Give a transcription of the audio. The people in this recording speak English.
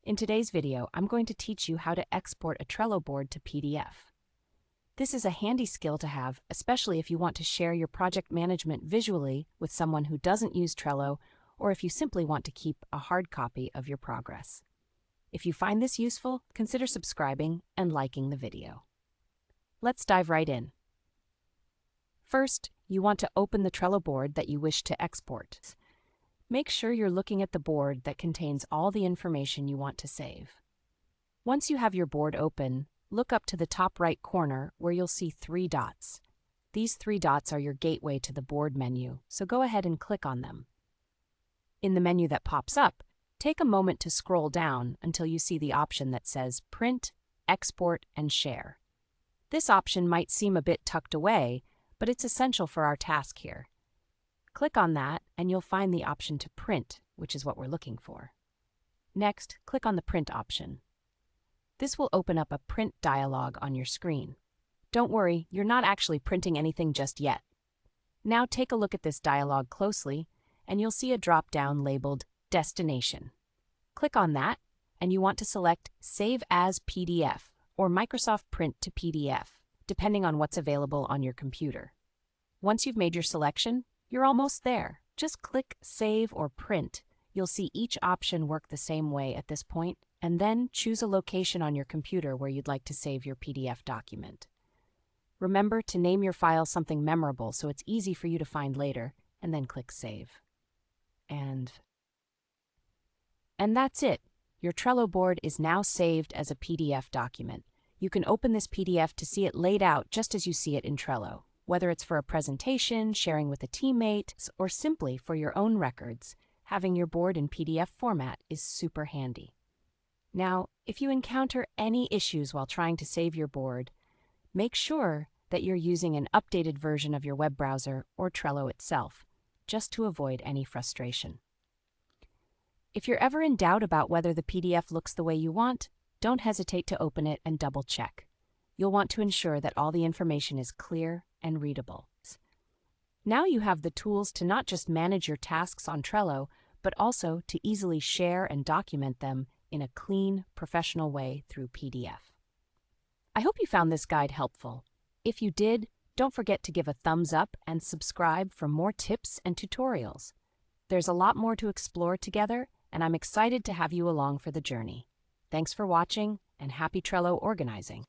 In today's video, I'm going to teach you how to export a Trello board to PDF. This is a handy skill to have, especially if you want to share your project management visually with someone who doesn't use Trello, or if you simply want to keep a hard copy of your progress. If you find this useful, consider subscribing and liking the video. Let's dive right in. First, you want to open the Trello board that you wish to export. Make sure you're looking at the board that contains all the information you want to save. Once you have your board open, look up to the top right corner where you'll see 3 dots. These 3 dots are your gateway to the board menu, so go ahead and click on them. In the menu that pops up, take a moment to scroll down until you see the option that says Print, Export, and Share. This option might seem a bit tucked away, but it's essential for our task here. Click on that and you'll find the option to print, which is what we're looking for. Next, click on the Print option. This will open up a print dialog on your screen. Don't worry, you're not actually printing anything just yet. Now take a look at this dialog closely and you'll see a drop-down labeled Destination. Click on that and you want to select Save as PDF or Microsoft Print to PDF, depending on what's available on your computer. Once you've made your selection, you're almost there. Just click Save or Print. You'll see each option work the same way at this point, and then choose a location on your computer where you'd like to save your PDF document. Remember to name your file something memorable so it's easy for you to find later, and then click Save. And that's it. Your Trello board is now saved as a PDF document. You can open this PDF to see it laid out just as you see it in Trello. Whether it's for a presentation, sharing with a teammate, or simply for your own records, having your board in PDF format is super handy. Now, if you encounter any issues while trying to save your board, make sure that you're using an updated version of your web browser or Trello itself, just to avoid any frustration. If you're ever in doubt about whether the PDF looks the way you want, don't hesitate to open it and double-check. You'll want to ensure that all the information is clear and readable. Now you have the tools to not just manage your tasks on Trello, but also to easily share and document them in a clean, professional way through PDF. I hope you found this guide helpful. If you did, don't forget to give a thumbs up and subscribe for more tips and tutorials. There's a lot more to explore together, and I'm excited to have you along for the journey. Thanks for watching, and happy Trello organizing!